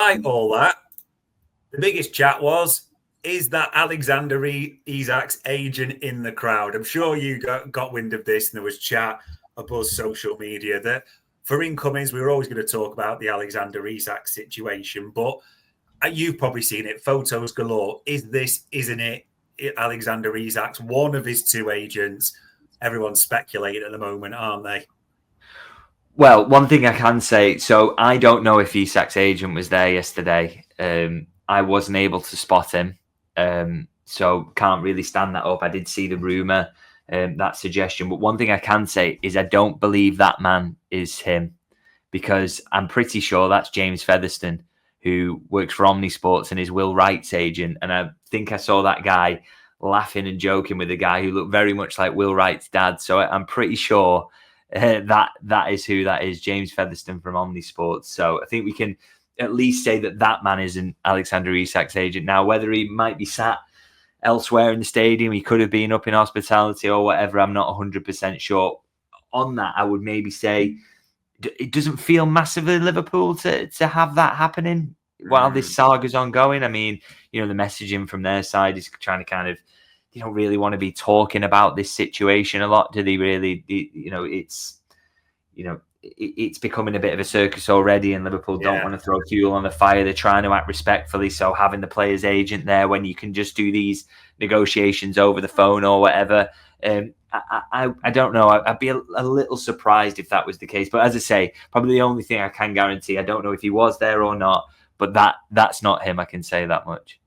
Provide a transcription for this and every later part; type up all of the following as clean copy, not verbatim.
despite all that, the biggest chat was, is that Alexander Isak's agent in the crowd? I'm sure you got wind of this, and there was chat above social media that for incomings, we were always going to talk about the Alexander Isak situation, but you've probably seen it, photos galore. Isn't it, Alexander Isak's one of his two agents? Everyone's speculating at the moment, aren't they? Well, one thing I can say, so I don't know if Isak's agent was there yesterday. I wasn't able to spot him, so can't really stand that up. I did see the rumour, that suggestion, but one thing I can say is I don't believe that man is him, because I'm pretty sure that's James Featherstone, who works for Omnisports and is Will Wright's agent. And I think I saw that guy laughing and joking with a guy who looked very much like Will Wright's dad. So I'm pretty sure that is who that is, James Featherstone from Omnisports. So I think we can at least say that man isn't Alexander Isak's agent. Now, whether he might be sat elsewhere in the stadium, he could have been up in hospitality or whatever, I'm not 100% sure. On that, I would maybe say it doesn't feel massively Liverpool to have that happening while this saga's ongoing. I mean, the messaging from their side is trying to kind of, they don't really want to be talking about this situation a lot, do they really? It's becoming a bit of a circus already, and Liverpool don't want to throw fuel on the fire. They're trying to act respectfully, so having the player's agent there when you can just do these negotiations over the phone or whatever, I don't know. I'd be a little surprised if that was the case. But as I say, probably the only thing I can guarantee, I don't know if he was there or not, but that's not him. I can say that much.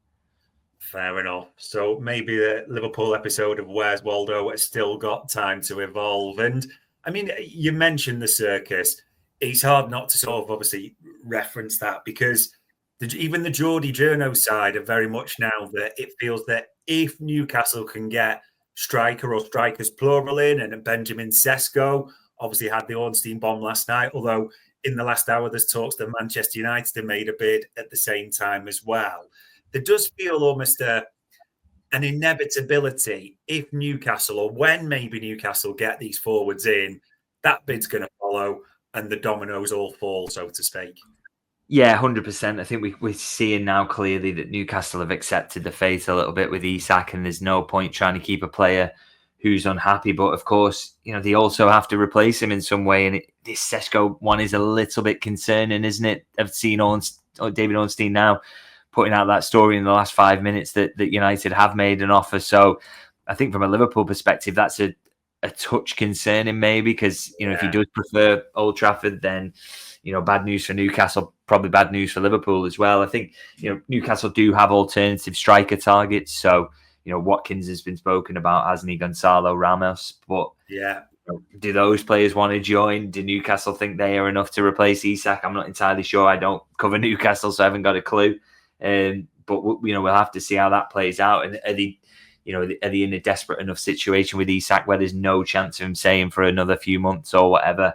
Fair enough. So maybe the Liverpool episode of Where's Waldo has still got time to evolve. And I mean, you mentioned the circus. It's hard not to sort of obviously reference that, because even the Geordie Journo side are very much now that it feels that if Newcastle can get striker or strikers plural in, and Benjamin Sesko obviously had the Ornstein bomb last night, although in the last hour there's talks that Manchester United have made a bid at the same time as well. There does feel almost an inevitability if Newcastle, or when maybe Newcastle get these forwards in, that bid's going to follow and the dominoes all fall, so to speak. Yeah, 100%. I think we're seeing now clearly that Newcastle have accepted the fate a little bit with Isak, and there's no point trying to keep a player who's unhappy. But of course, they also have to replace him in some way. And this Sesko one is a little bit concerning, isn't it? I've seen David Ornstein now putting out that story in the last 5 minutes that United have made an offer. So I think from a Liverpool perspective, that's a touch concerning maybe, because, if he does prefer Old Trafford, then, bad news for Newcastle, probably bad news for Liverpool as well. I think, Newcastle do have alternative striker targets. So, Watkins has been spoken about, hasn't he? Gonzalo Ramos. But do those players want to join? Do Newcastle think they are enough to replace Isak? I'm not entirely sure. I don't cover Newcastle, so I haven't got a clue. But we'll have to see how that plays out. And are they in a desperate enough situation with Isak where there's no chance of him staying for another few months or whatever?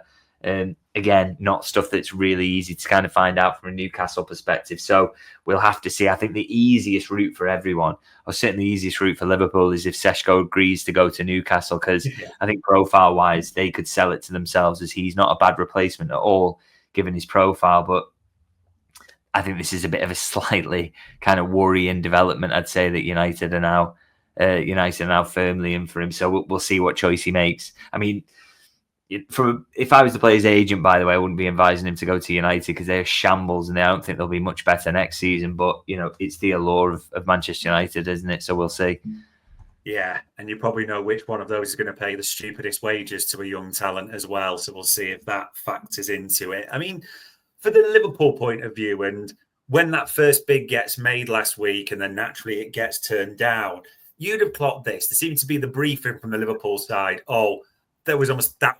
Again, not stuff that's really easy to kind of find out from a Newcastle perspective. So we'll have to see. I think the easiest route for everyone, or certainly the easiest route for Liverpool, is if Sesko agrees to go to Newcastle, because I think profile-wise, they could sell it to themselves as he's not a bad replacement at all, given his profile. But I think this is a bit of a slightly kind of worrying development. I'd say that United are now firmly in for him. So we'll see what choice he makes. I mean, if I was the player's agent, by the way, I wouldn't be advising him to go to United, because they're shambles and I don't think they'll be much better next season. But, it's the allure of Manchester United, isn't it? So we'll see. Yeah, and you probably know which one of those is going to pay the stupidest wages to a young talent as well. So we'll see if that factors into it. I mean, for the Liverpool point of view, and when that first bid gets made last week and then naturally it gets turned down, you'd have clocked this. There seemed to be the briefing from the Liverpool side. That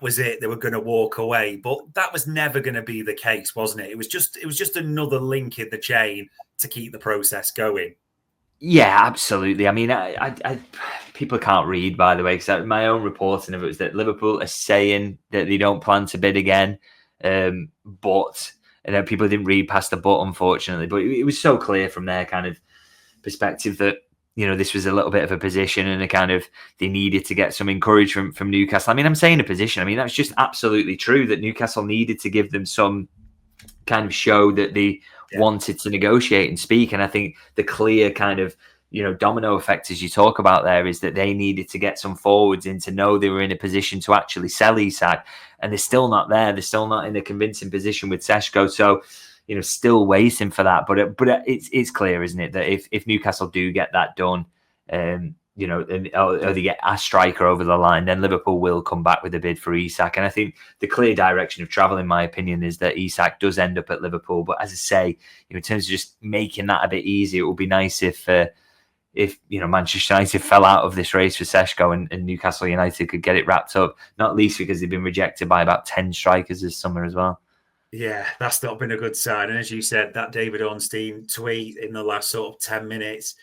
was it. They were going to walk away, but that was never going to be the case, wasn't it? It was just another link in the chain to keep the process going. Yeah, absolutely. I mean, I people can't read, by the way, because my own reporting of it was that Liverpool are saying that they don't plan to bid again, but people didn't read past the but, unfortunately. But it was so clear from their kind of perspective that this was a little bit of a position, and a kind of, they needed to get some encouragement from Newcastle. I mean, I'm saying a position. I mean, that's just absolutely true, that Newcastle needed to give them some kind of show that they wanted to negotiate and speak. And I think the clear kind of, domino effect, as you talk about there, is that they needed to get some forwards in to know they were in a position to actually sell Isak. And they're still not there. They're still not in a convincing position with Seshko. So, still waiting for that. But it's clear, isn't it, that if Newcastle do get that done, or they get a striker over the line, then Liverpool will come back with a bid for Isak. And I think the clear direction of travel, in my opinion, is that Isak does end up at Liverpool. But as I say, in terms of just making that a bit easier, it would be nice if Manchester United fell out of this race for Seshko and Newcastle United could get it wrapped up, not least because they've been rejected by about 10 strikers this summer as well. Yeah, that's not been a good sign. And as you said, that David Ornstein tweet in the last sort of 10 minutes,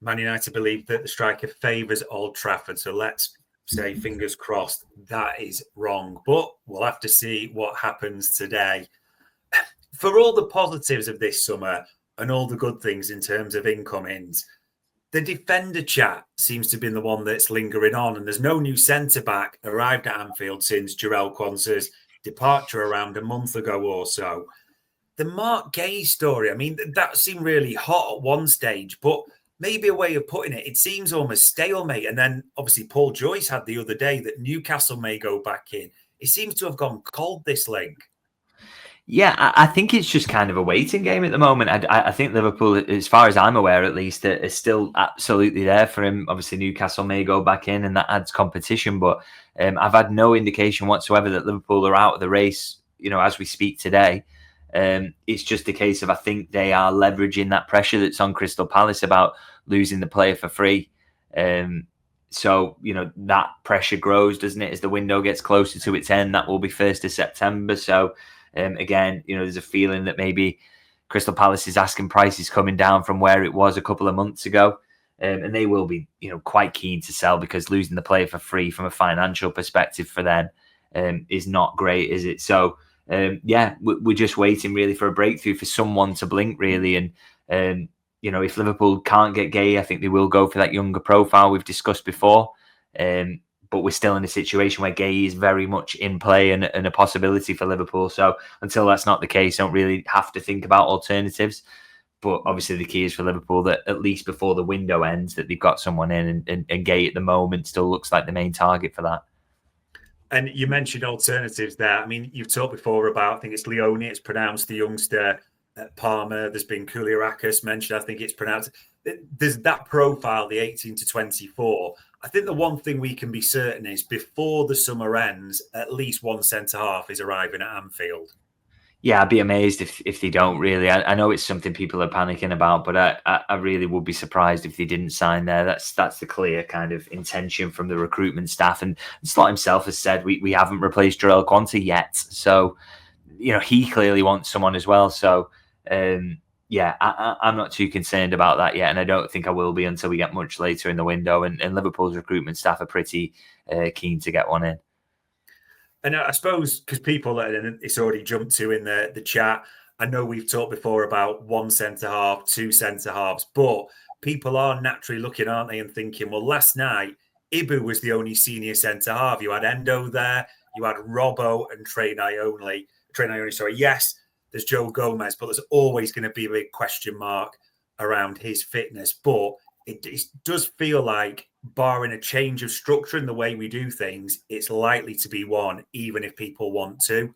Man United believe that the striker favours Old Trafford. So let's say, fingers crossed, that is wrong. But we'll have to see what happens today. For all the positives of this summer and all the good things in terms of incomings, the defender chat seems to have been the one that's lingering on. And there's no new centre-back arrived at Anfield since Jarell Quansah's departure around a month ago or so. The Marc Guéhi story, I mean, that seemed really hot at one stage, but maybe a way of putting it, it seems almost stalemate. And then obviously Paul Joyce had the other day that Newcastle may go back in. It seems to have gone cold, this link. Yeah, I think it's just kind of a waiting game at the moment. I think Liverpool, as far as I'm aware at least, is still absolutely there for him. Obviously, Newcastle may go back in and that adds competition, but I've had no indication whatsoever that Liverpool are out of the race, as we speak today. It's just a case of, I think they are leveraging that pressure that's on Crystal Palace about losing the player for free. So, that pressure grows, doesn't it? As the window gets closer to its end, that will be 1st of September. So, again, there's a feeling that maybe Crystal Palace's asking price is coming down from where it was a couple of months ago. And they will be, quite keen to sell, because losing the player for free from a financial perspective for them is not great, is it? So, we're just waiting really for a breakthrough, for someone to blink, really. And, if Liverpool can't get Guehi, I think they will go for that younger profile we've discussed before. But we're still in a situation where Guehi is very much in play and a possibility for Liverpool. So until that's not the case, don't really have to think about alternatives. But obviously the key is for Liverpool that at least before the window ends, that they've got someone in, and Guehi at the moment still looks like the main target for that. And you mentioned alternatives there. I mean, you've talked before about, I think it's Leone, it's pronounced, the youngster at Parma. There's been Kouliarakis mentioned, I think it's pronounced. There's that profile, the 18 to 24. I think the one thing we can be certain is before the summer ends, at least one centre-half is arriving at Anfield. Yeah, I'd be amazed if they don't, really. I know it's something people are panicking about, but I really would be surprised if they didn't sign there. That's the clear kind of intention from the recruitment staff. And Slot himself has said we haven't replaced Jarell Quansah yet. So, he clearly wants someone as well. So, I'm not too concerned about that yet. And I don't think I will be until we get much later in the window. And Liverpool's recruitment staff are pretty keen to get one in. And I suppose because people, and it's already jumped to in the chat, I know we've talked before about one centre-half, two centre-halves, but people are naturally looking, aren't they, and thinking, well, last night, Ibu was the only senior centre-half. You had Endo there, you had Robbo and Trey Nyoni. Yes, there's Joe Gomez, but there's always going to be a big question mark around his fitness. But it does feel like, barring a change of structure in the way we do things, it's likely to be one, even if people want to.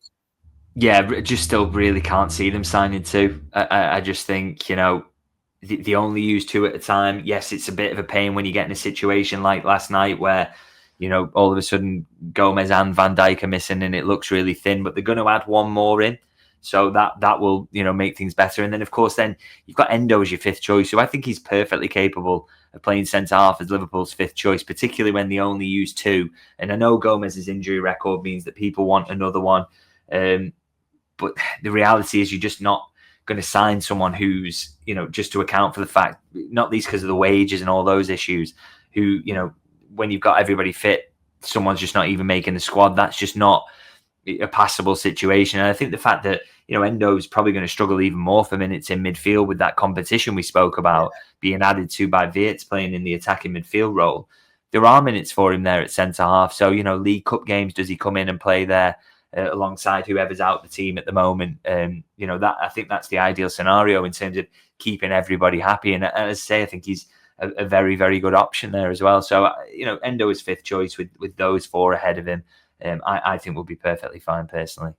Yeah, just still really can't see them signing two. I just think, they only use two at a time. Yes, it's a bit of a pain when you get in a situation like last night where, all of a sudden Gomez and Van Dijk are missing and it looks really thin, but they're going to add one more in. So that will, make things better. And then, of course, then you've got Endo as your fifth choice. So I think he's perfectly capable of playing centre-half as Liverpool's fifth choice, particularly when they only use two. And I know Gomez's injury record means that people want another one. But the reality is you're just not going to sign someone who's, just to account for the fact, not least because of the wages and all those issues, who, when you've got everybody fit, someone's just not even making the squad. That's just not a passable situation. And I think the fact that, Endo is probably going to struggle even more for minutes in midfield with that competition we spoke about being added to by Wirtz playing in the attacking midfield role. There are minutes for him there at centre-half. So, League Cup games, does he come in and play there? alongside whoever's out the team at the moment. That I think that's the ideal scenario in terms of keeping everybody happy. And as I say, I think he's a very, very good option there as well. So, Endo is fifth choice with those four ahead of him. I think we'll be perfectly fine personally.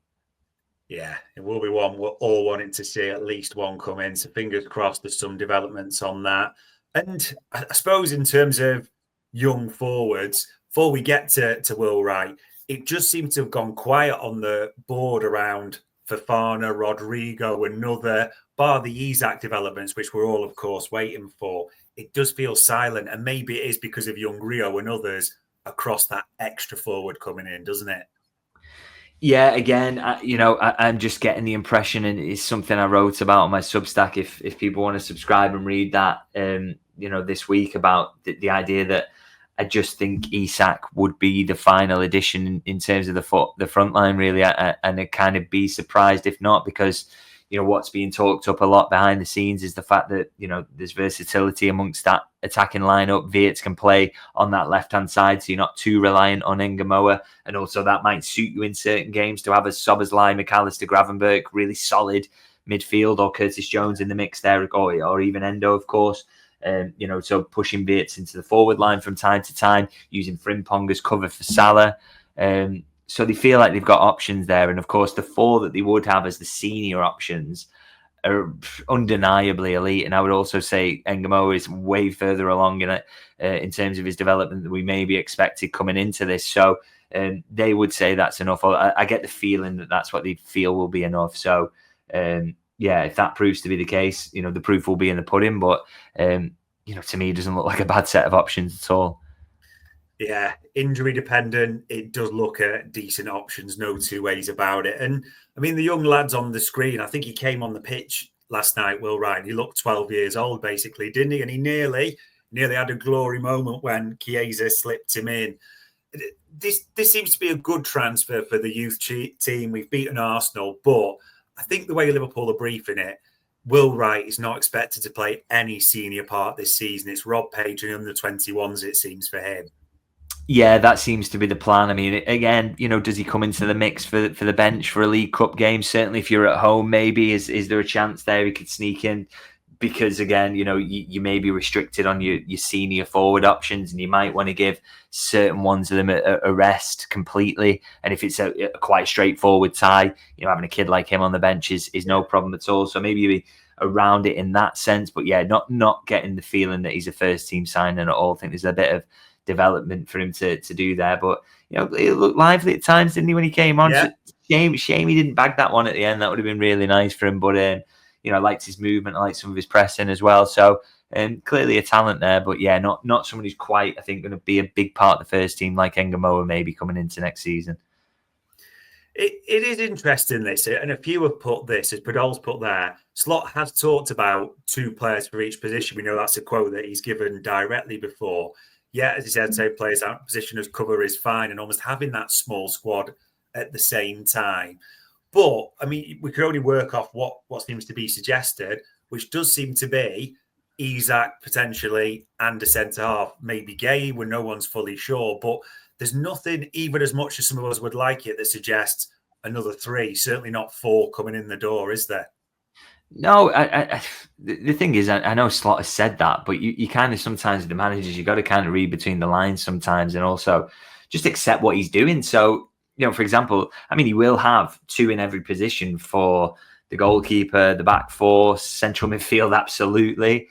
Yeah, it will be one we're all wanting to see at least one come in. So fingers crossed there's some developments on that. And I suppose in terms of young forwards, before we get to Will Wright, it just seems to have gone quiet on the board around Fofana, Rodrigo, another, bar the Isak developments, which we're all, of course, waiting for. It does feel silent. And maybe it is because of young Rio and others across that extra forward coming in, doesn't it? Yeah, again, I'm just getting the impression, and it's something I wrote about on my Substack. If people want to subscribe and read that, this week, about the idea that I just think Isak would be the final addition in terms of the front line, really, and I'd kind of be surprised if not, because what's being talked up a lot behind the scenes is the fact that there's versatility amongst that attacking lineup. Wirtz can play on that left-hand side, so you're not too reliant on Ngamoa, and also that might suit you in certain games to have a Szoboszlai, McAllister, Gravenberch, really solid midfield, or Curtis Jones in the mix there, or even Endo, of course. So pushing Wirtz into the forward line from time to time, using Frimpong as cover for Salah. So they feel like they've got options there. And of course, the four that they would have as the senior options are undeniably elite. And I would also say Ngamoa is way further along in terms of his development than we maybe expected coming into this. So they would say that's enough. I get the feeling that that's what they feel will be enough. So, if that proves to be the case, the proof will be in the pudding. But, to me, it doesn't look like a bad set of options at all. Yeah, injury dependent. It does look at decent options, no two ways about it. And I mean, the young lad's on the screen, I think he came on the pitch last night, Will Wright. He looked 12 years old, basically, didn't he? And he nearly had a glory moment when Chiesa slipped him in. This seems to be a good transfer for the youth team. We've beaten Arsenal, but I think the way Liverpool are briefing it, Will Wright is not expected to play any senior part this season. It's Rob Page and under 21s, it seems, for him. Yeah, that seems to be the plan. I mean, again, does he come into the mix for the bench for a League Cup game? Certainly, if you're at home, maybe is there a chance there he could sneak in? Because again, you may be restricted on your senior forward options, and you might want to give certain ones of them a rest completely. And if it's a quite straightforward tie, having a kid like him on the bench is no problem at all. So maybe you be around it in that sense. But yeah, not getting the feeling that he's a first team signing at all. I think there's a bit of development for him to do there, but it looked lively at times, didn't he, when he came on? Yeah. Shame he didn't bag that one at the end. That would have been really nice for him, but I liked his movement, I liked some of his pressing as well, so clearly a talent there, but not someone who's quite, I think, going to be a big part of the first team like Ngamoa maybe coming into next season. It is interesting, this, and a few have put this, as Podol's put there, Slot has talked about 2 players for each position. We know that's a quote that he's given directly before. Yeah, as he said, say players out of position as cover is fine, and almost having that small squad at the same time. But, I mean, we could only work off what seems to be suggested, which does seem to be Isak potentially and a centre-half, maybe Guehi, when no one's fully sure. But there's nothing, even as much as some of us would like it, that suggests another 3, certainly not 4 coming in the door, is there? No, the thing is, I know Slot has said that, but you kind of sometimes, the managers, you got to kind of read between the lines sometimes, and also just accept what he's doing. So, for example, I mean, he will have 2 in every position for the goalkeeper, the back 4, central midfield, absolutely.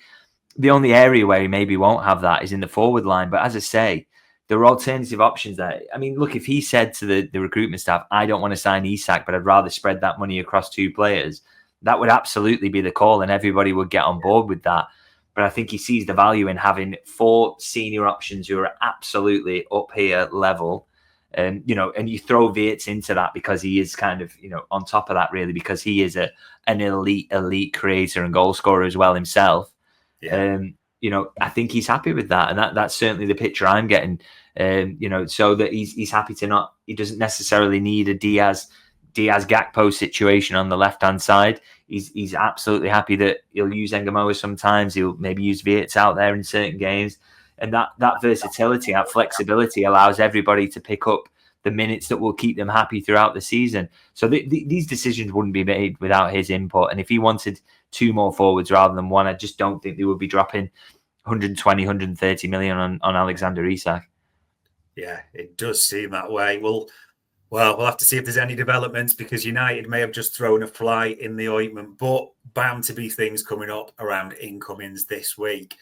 The only area where he maybe won't have that is in the forward line. But as I say, there are alternative options there. I mean, look, if he said to the recruitment staff, I don't want to sign Isak, but I'd rather spread that money across 2 players, that would absolutely be the call, and everybody would get on board with that. But I think he sees the value in having 4 senior options who are absolutely up here level. And you throw Wirtz into that because he is kind of, on top of that, really, because he is an elite creator and goal scorer as well himself. Yeah. I think he's happy with that. And that's certainly the picture I'm getting, so that he's happy he doesn't necessarily need a Diaz Gakpo situation on the left-hand side. He's absolutely happy that he'll use Ngamoa sometimes. He'll maybe use Wirtz out there in certain games. And that versatility, that flexibility allows everybody to pick up the minutes that will keep them happy throughout the season. So these decisions wouldn't be made without his input. And if he wanted 2 more forwards rather than 1, I just don't think they would be dropping 120, 130 million on Alexander Isak. Yeah, it does seem that way. Well, we'll have to see if there's any developments, because United may have just thrown a fly in the ointment, but bound to be things coming up around incomings this week.